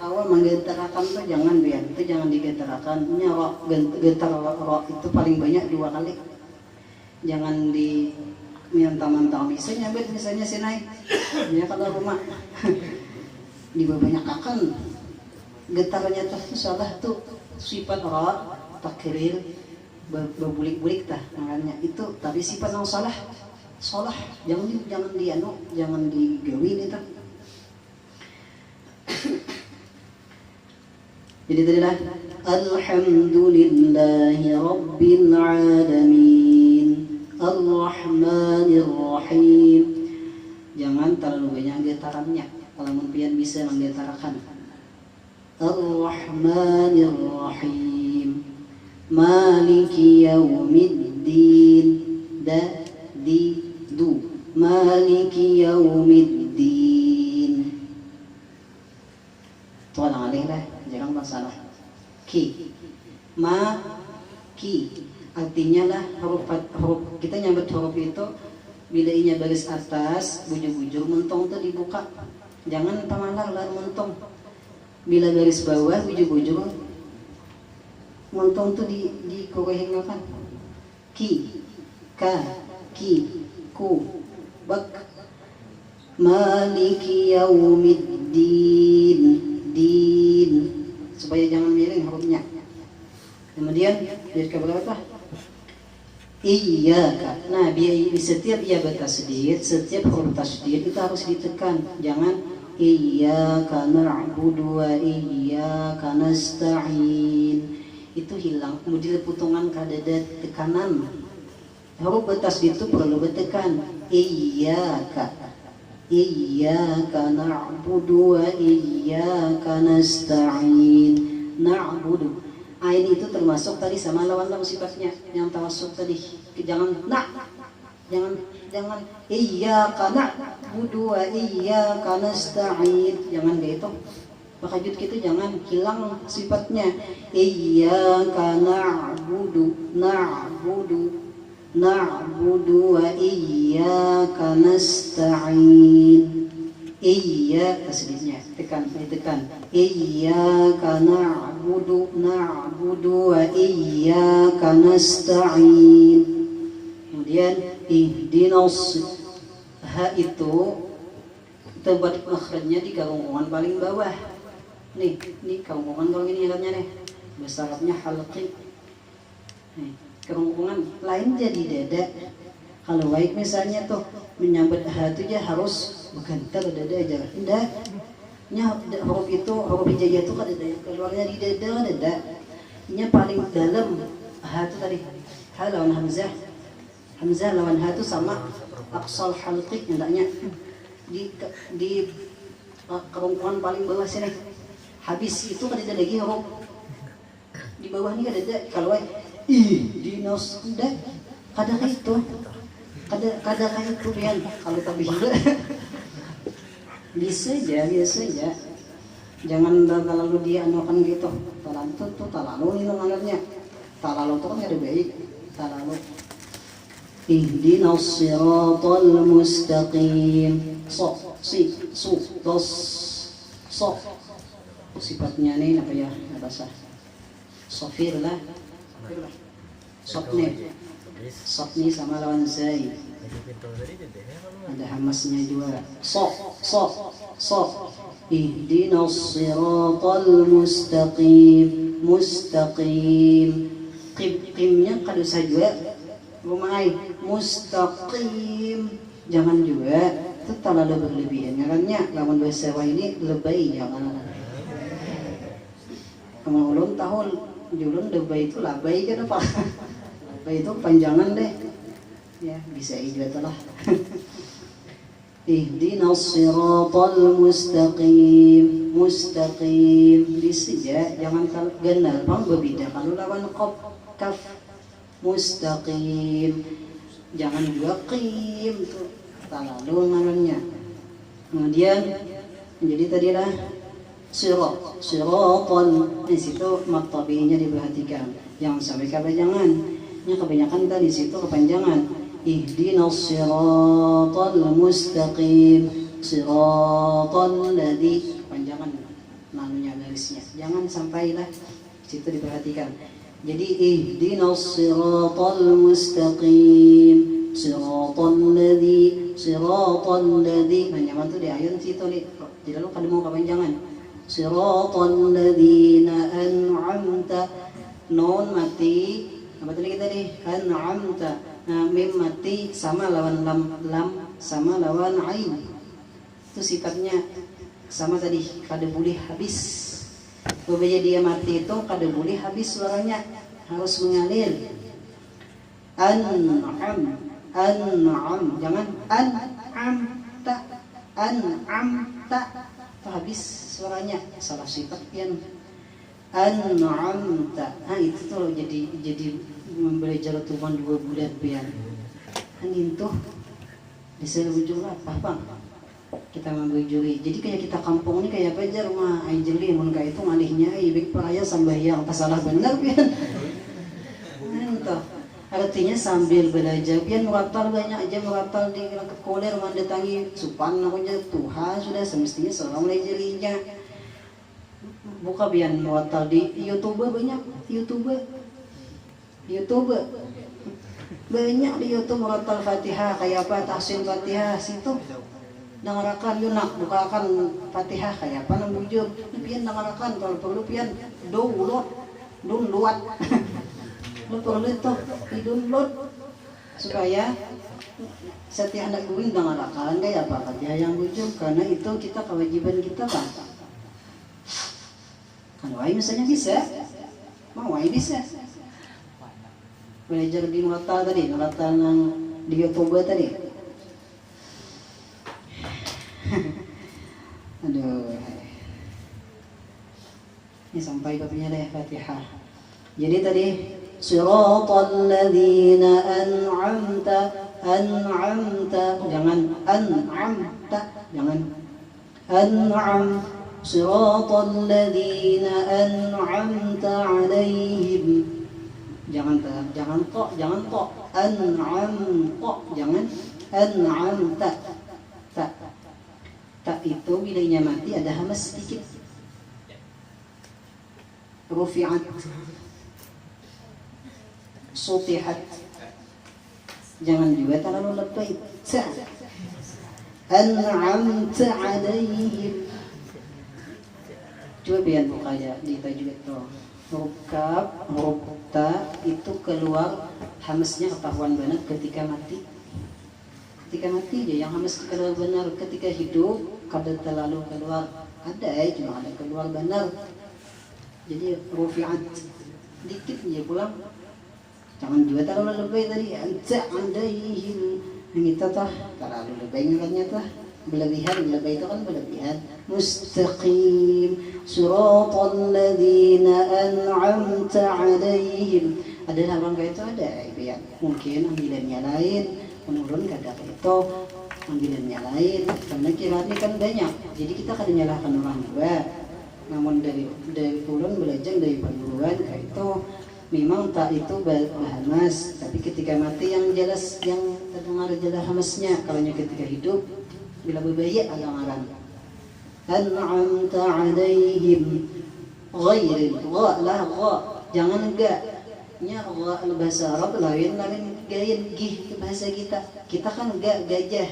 awal menggentarakan tuh jangan biar itu jangan digentarakan. Ini gentar itu paling banyak 2 kali. Jangan di mentang-mentang misalnya sinai. Ya kalau rumah di banyak akan getarnya tuh salah tuh sifat ra takrir berbulik-bulik tah namanya itu tapi sifat yang salah jangan digawin itu. Jadi tadilah alhamdulillahi rabbil alamin ar-rahmanir-rahim. Jangan terlalu banyak getarannya. Kalau mungkin bisa menggetarakan ar-rahmanir-rahim maliki yaumiddin da di du maliki yaumiddin. Tuan alih lah jangan masalah ki artinya lah huruf kita nyambut huruf itu bila inya baris atas bujur-bujur mentong tuh dibuka, jangan pamalar lah mentong. Bila garis bawah bujur-bujur mentong tuh dikorehingakan. Ki ka ki ku bak maliki yaumiddin din supaya jangan miring hurufnya. Kemudian dari keberapa? Iyyaka. Nah, di setiap iya bertasydid, setiap huruf tasydid itu harus ditekan. Jangan iyyaka na'budu wa iyyaka nasta'in. Itu hilang. Kemudian putungan kadada tekanan. Huruf bertasydid itu perlu bertekan. Iyyaka na'budu wa iyyaka nasta'in. Na'budu. Ain itu termasuk tadi sama lawan sifatnya yang tawassut tadi. Jangan iyyaka na'budu wa iyyaka nasta'in. Jangan gitu. Pakajut kita jangan hilang sifatnya. Iyyaka na'budu wa iyyaka nasta'in. Iya tasdidnya tekan. Iyyaka na'budu wa iyyaka nasta'in. Kemudian ihdinas, ha itu tempat makhrajnya di kerongkongan paling bawah. Nih kerongkongan kalau ini ikannya nih. Bahasa Arabnya halqi. Nih, kerongkongan lain jadi dada. Kalau baik misalnya tuh menyambut ha itu aja harus bukan dada aja. Enggak. Nya huruf hijaiyah itu kan ada keluarnya di dada. Nya paling dalam ha itu tadi. Ha lawan hamzah. Hamzah lawan ha itu sama aqsal halqi hendaknya di kerongkongan paling bawah sini. Habis itu kan ada lagi huruf di bawah ini kan ada kalau dinos udah kadang itu kadang itu pian kalau tapi bisa aja jangan terlalu dianukan gitu terlalu ini namanya terlalu itu kan ada baik terlalu ihdinas siratal mustaqim so sifatnya nih apa ya bahasa sofir lah sopni sama lawan zai ada hamasnya juga so ihdinas siratal mustaqim qimnya kada saja rumai mustaqim jangan juga itu terlalu berlebihan karena lawan bahasa ini lebay jangan kamu ulun tahun julun lebay itu labai kan apa lebay itu panjangan deh ya bisa juga telah ihdinas siratal mustaqim bisa jangan ganal pang berbeda kalau lawan kaf mustaqim jangan juga qim tuh terlalu namanya. Kemudian jadi tadilah siratal di situ mat tabi'inya diperhatikan jangan sampai kepanjangan. Nya kebanyakan tadi situ kepanjangan ihdinas siratal mustaqim siratal ladzi kepanjangan namanya garisnya jangan sampailah situ diperhatikan. Jadi ihdinas siratal mustaqim siratal ladzi nah nyaman tuh di ayat situ nih tidak lu kada mau kepanjangan siratal ladzina an'amta non mati apa tadi kita nih an'amta nah mim mati sama lawan lam sama lawan ain itu sifatnya sama tadi kada boleh habis. Apabila dia mati itu kada boleh habis suaranya harus mengalir. An'am jangan an'amta habis suaranya salah sifat yang an'amta. Nah itu tuh jadi belajar tuhan 2 bulan pian. Ini tuh bisa ujung apa bang? Kita mengambil juri. Jadi kayak kita kampung ini kayak apa aja rumah ai jeli mun ka itu ngalihnya ai bik peraya sambayang tak salah benar pian. Entah. Artinya sambil belajar pian muratal banyak aja muratal di koler mandatangi supan namanya Tuhan sudah semestinya seorang mulai jelinya. Buka pian muratal di YouTube banyak YouTube banyak di YouTube muratal Fatihah kayak apa tahsin Fatihah situ. Dengarakan yunak bukakan Fatihah kayak apa nang bujur pian dengarakan kalau perlu pian download lu perlu itu download supaya setiap anak guring dengarakan kayak apa aja yang bujur karena itu kita kewajiban kita kan wai misalnya bisa mau wai bisa belajar di Natal tadi Natal yang di YouTube tadi. Aduh, ini sampai babnya deh Fatihah. Jadi tadi siratal ladzina an'amta jangan an'amta jangan an'am siratal ladzina an'amta 'alaihim. Jangan tok, an'amta. Tak itu bilanya mati ada hamas sedikit. Rufi'at, sutihat. Jangan juga terlalu lebay. An'amta 'alaihim. Coba biar bukanya di tajwid itu. Huruf kaf, huruf ta itu keluar hamasnya ketahuan benar ketika mati. Ketika mati aja yang hamas keluar benar, ketika hidup kada terlalu keluar. Ada cuma ada keluar benar. Jadi rufi'at dikit aja pulang. Jangan juga terlalu lebay tadi. Anta 'alaihim. Yang itu tah terlalu lebay ngakatnya tah. Berlebihan, lebay itu kan berlebihan. Mustaqim siratal ladzina an'amta 'alaihim. Ada orang kayak itu ada ya. Mungkin ambilannya lain, menurun kadang itu ambilannya lain. Karena kiranya kan banyak. Jadi kita kadang nyalahkan orang juga. Namun dari ulun belajar dari perguruan kayak itu memang tak itu hamas. Tapi ketika mati yang jelas yang terdengar jelas hamasnya. Kalau ketika hidup bila berbahaya agak marah. An'amta 'alaihim ghairil gha, jangan nya gha bahasa Arab lain gain gih bahasa kita. Kita kan gajah.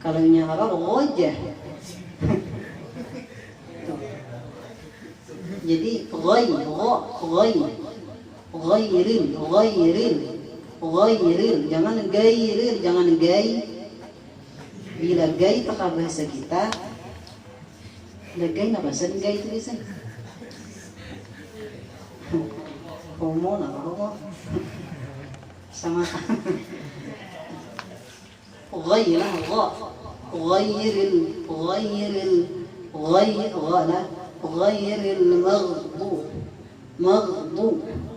Kalau nya Arab ghajah. Jadi ghairil, jangan gairil, jangan gai. Bila gai pakai bahasa kita, bila gai na bahasa gai tulisan. Homo na homo. Sama. Ghairil maghdub.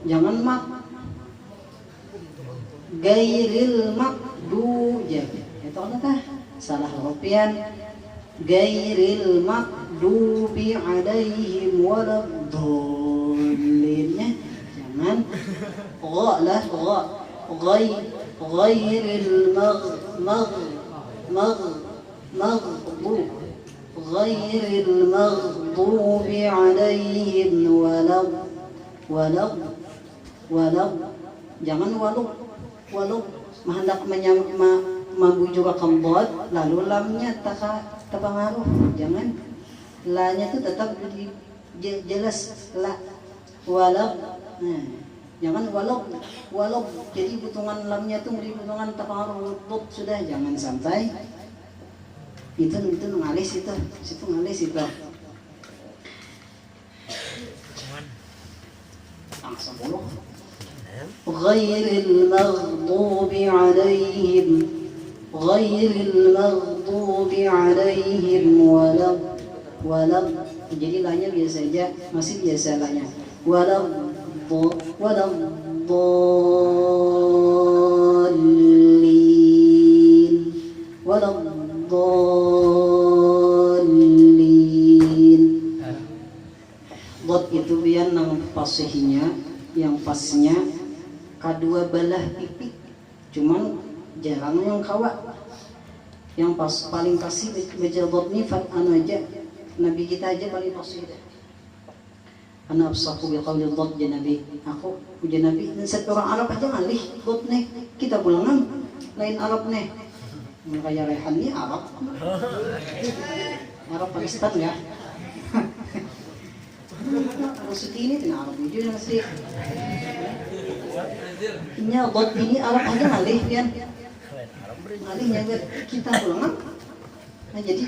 Jangan mak. Gairil maghdub. Itu apa? Salah rupian. Gairil maghdubi 'alaihim waladdallin. Jangan ghairil maghdub ghairil maghdubi 'alaihim jangan walau hendak juga kembot lalu lamnya terpengaruh. Jangan lanya itu tetap jelas la walau. Nah, jangan walau jadi hitungan lamnya itu hitungan terpengaruh sudah. Jangan sampai itu ngalis itu situ ngalis itu langsung dulu. Ghairil maghdubi 'alaihim walam. Jadi lanya biasa aja, masih biasa lanya. Walam dallin. Dot itu biar nang pasihnya, yang pasnya kedua belah pipi. Cuman jarang yang kawat. Yang paling pasti baca dot ni anu aja. Nabi kita aja paling pasti dah. Ana absahu biqauli dot ya Nabi. Aku ujian Nabi dan satu orang Arab aja ngalih dot nih. Kita pulangan lain Arab nih. Kayak Rehan ni Arab. Arab Pakistan ya. Maksud ini tidak Arab itu masih. Nya dot ini Arab aja ngalih kan. Ngalihnya kita pulangan. Nah jadi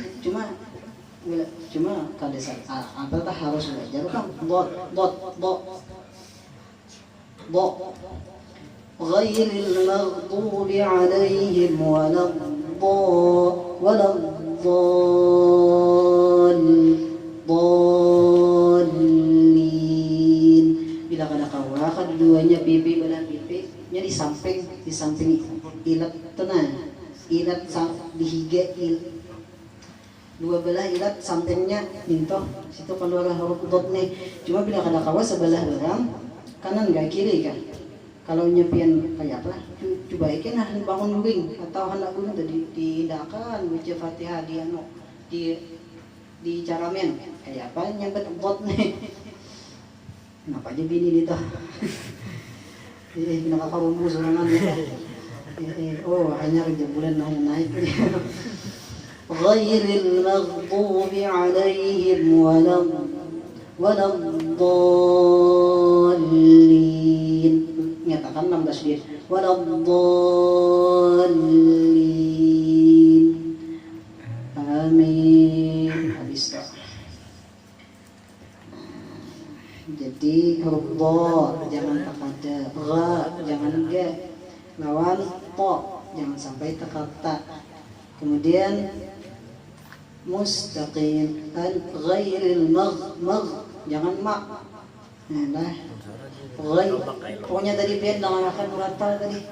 cuma kada apa tak harus belajar kan dot ghairil maghdubi 'alaihim waladdallin. Bila kada kawa keduanya pipi belah pipi nya di samping ilat tenang ilat di higa dua belah ilat sampingnya mintoh situ keluar huruf dot nih. Cuma bila kada kawa sebelah orang kanan gak kiri kan. Kalau nyepian kayak apa? Coba ikan bangun guring atau hendak guring tadi diindahkan baca Fatihah di anu di caramen kayak apa nyempet bot nih. Kenapa aja bini itu? Kenapa kamu sorangan ya? Oh hanya bulan naik. Ghairil maghdubi alaihim waladdallin. Nyatakan 16 dia. Waladdallin. Amin. Habis tak. Jadi huruf dha jangan takada, gha jangan ga, lawan to jangan sampai tekata. Kemudian mustaqim al ghairil magh jangan mak. Nah, pokoknya tadi pian dengan makan muratal tadi.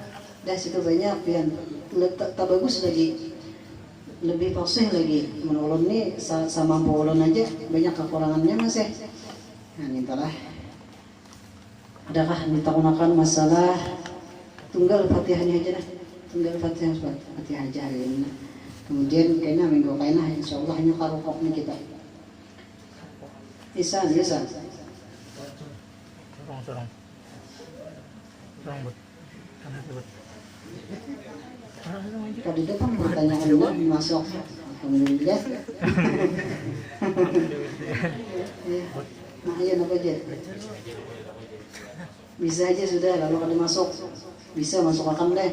Dah situ banyak pian. Tak bagus lagi. Lebih fasih lagi. Menolong nih sama ulun aja banyak kekurangannya masih. Nah, mintalah. Adakah ditakunakan masalah tunggal Fatihahnya aja dah. Tunggal Fatihah aja hari ini. Kemudian kayaknya minggu kayaknya insyaallah hanya karokok nih kita. Isan. Sorong. But. Tadi itu kan pertanyaannya masuk. Alhamdulillah. Nah, iya apa aja? Bisa aja sudah, lalu kalau masuk bisa masuk akam deh.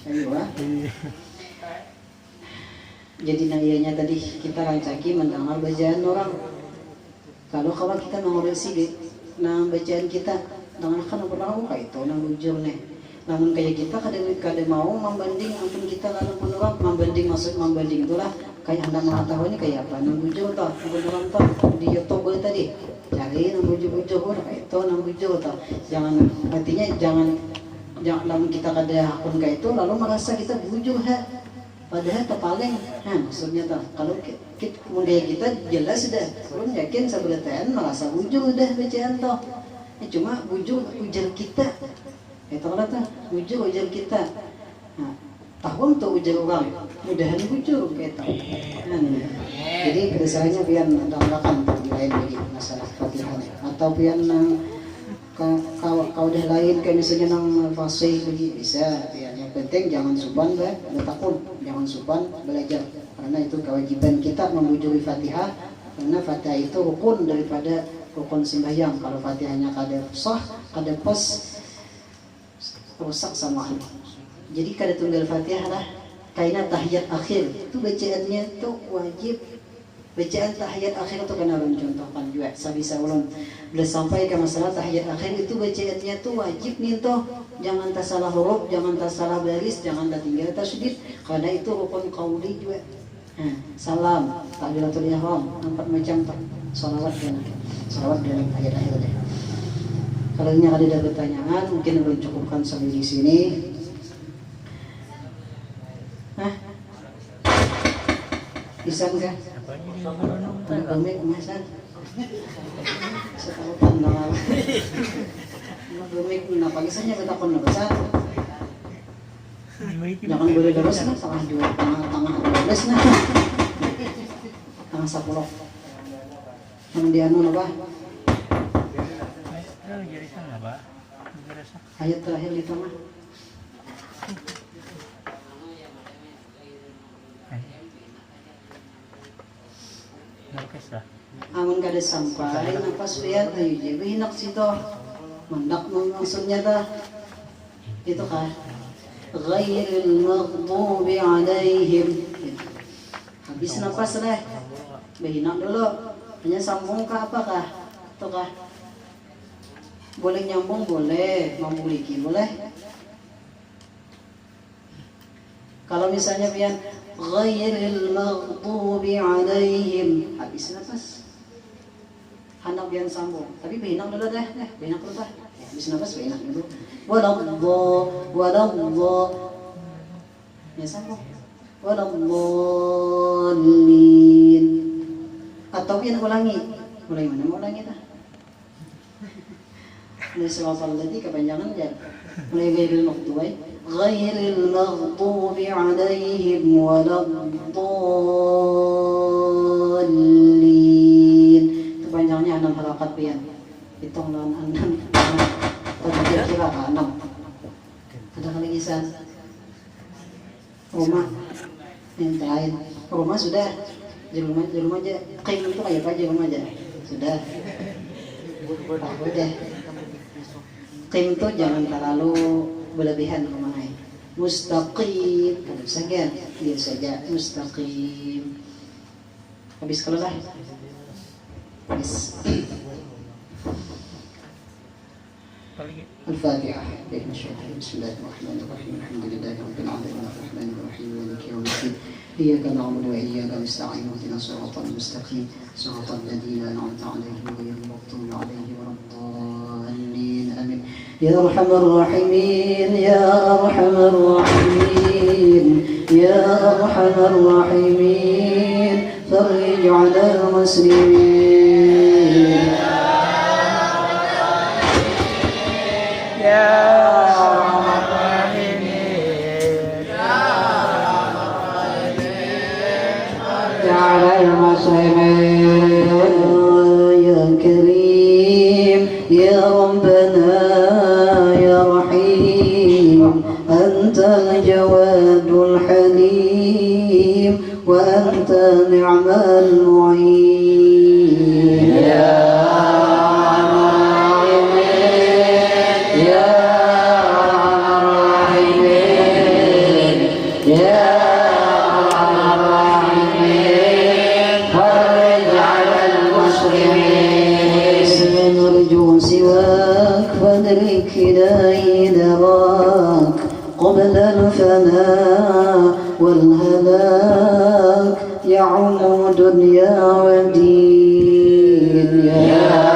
Ayo ah. Jadi nayanya tadi kita rancaki mendengar bacaan orang. Kalau kita mengoreksi nah bacaan kita dengan kan apa kayak itu nang bujur nih. Namun kayak kita kadang mau membanding ampun kita lalu pun orang membanding maksud membanding itulah kayak anda mengetahui ini kayak apa nang bujur toh orang toh di YouTube tadi cari nang bujur kayak itu nang bujur toh jangan artinya jangan namun kita kada pun kayak itu lalu merasa kita bujur padahal terpaling maksudnya toh kalau kemudian kita jelas sudah belum yakin sebenarnya merasa bujur udah bacaan toh cuma bujur ujar kita itu kan tuh ujar kita tahu untuk ujar orang mudahan bujur kayak itu jadi kedesaannya biar mendapatkan lain lagi masalah Fatihah atau biar kau dah lain kayak misalnya nang fasih lagi bisa biar yang penting jangan suban bertakun jangan suban belajar karena itu kewajiban kita membujuri Fatihah karena Fatihah itu rukun daripada rukun sembahyang. Kalau Fatihahnya kada sah kada pas rusak sama Allah. Jadi kada tunggal Fatihah lah kaina tahiyat akhir itu bacaannya itu wajib. Bacaan tahiyat akhir itu kena ulun contohkan juga sabisa ulun bila sampai ke masalah tahiyat akhir itu bacaannya itu wajib nih toh jangan tak salah huruf jangan tak salah baris jangan tak tinggal tasydid karena itu rukun qauli juga. Salam takbiratul ihram 4 macam tak salawat dalam tahiyat akhir deh. Kalau ini ada pertanyaan mungkin belum cukupkan sampai di sini. Bisa enggak? Kami kemasan. Setahupan nama. Kami kenapa kisahnya kita pun besar. Jangan boleh terus nah tengah 12 nah. Tengah 10. Yang di anu apa? Ayat terakhir di tengah. Amun kada sampai napas lihat ayo je hinak situ mendak maksudnya dah itu kah ghairil maghdubi alaihim habis napas lah behinak dulu hanya sambung ke apakah itu kah boleh nyambung boleh memuliki boleh kalau misalnya pian ghairil maghdubi alaihim habis nafas hendak pian sambung tapi behinak dulu dah behinak dulu dah habis nafas behinak dulu waladh ya sambung waladdallin. Atau yang ulangi. Mulai mana mau ulangi dah? Mulai siratal ladzina kepanjangan aja. Mulai ghairil maghdubi alaihim waladdallin. Itu panjangnya 6 halakat pian. Hitung lawan 6. Tadi kira 6. Ada lagi san. Rumah yang lain. Rumah sudah. Di rumah aja. Qaim itu kayak apa aja rumah aja. Sudah. Udah. Qaim itu jangan terlalu berlebihan rumahnya. Mustaqim, kalau saja dia saja mustaqim. Habis kalau lah. Habis. الفاتحة. بسم الله الرحمن الرحيم الحمد لله رب العالمين الرحمن الرحيم مالك يوم الدين إياك نعبد وإياك نستعين اهدنا الصراط المستقيم صراط الذين أنعمت عليهم غير المغضوب عليهم ولا الضالين آمين. يا أرحم الراحمين يا أرحم الراحمين يا أرحم الراحمين فرج على المسلمين على المسلمين يا كريم يا ربنا يا رحيم أنت الجواد الحليم وأنت نعم المعين يا إلهي نراك قبل الفناء والهلاك يعم دنيا ودين يا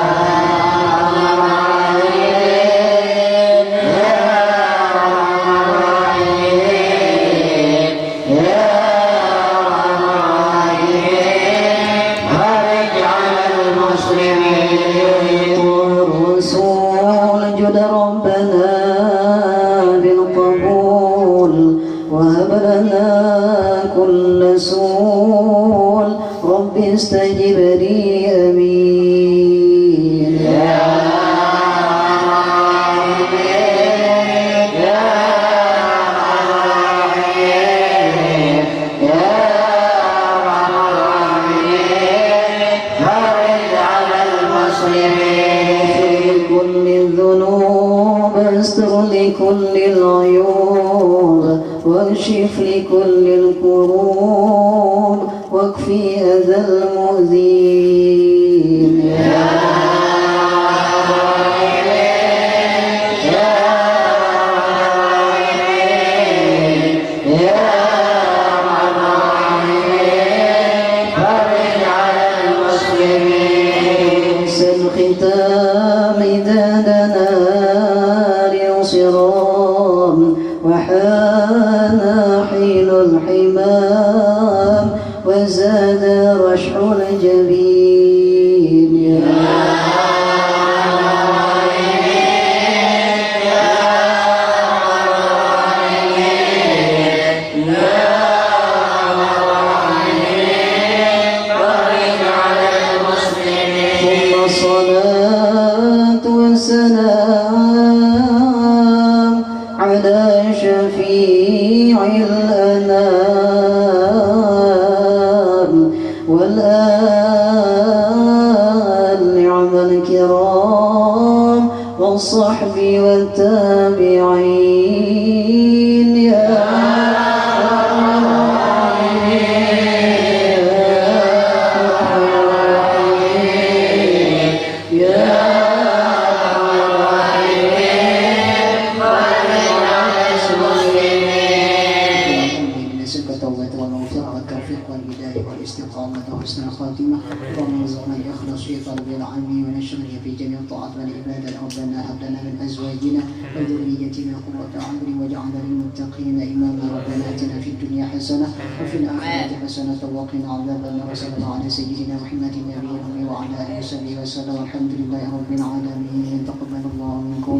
استجب لي أمين يا رحيم يا رحيم يا رحيم فرج على المسلمين في كل الذنوب استر لكل العيوب واكشف لكل الكروب واكفي أذى المؤذين يا رحيم يا رحيم يا رحيم فرج على المسلمين سل ختام داننا لصرام وحان حين الحمام وزاد رشح الجبين يا ثم الصلاة والسلام على شفيع الأنام والآل نعم الكرام والصحب والتابعين يا والتوبة والمغفرة والتوفيق والهداية والاستقامة والاستقامة وحسن الخاتمة. اللهم ارزقنا الإخلاص في طلب العلم ونشره في جميع الطاعات والعبادات. ربنا هب لنا من أزواجنا وذريتنا قرة أعين واجعلنا للمتقين إماما. ربنا آتنا في الدنيا حسنة وفي الآخرة حسنة وقنا عذاب النار. وصلى الله على سيدنا محمد النبي الأمي وعلى آله وصحبه وسلم. والحمد لله رب العالمين. تقبل الله منكم.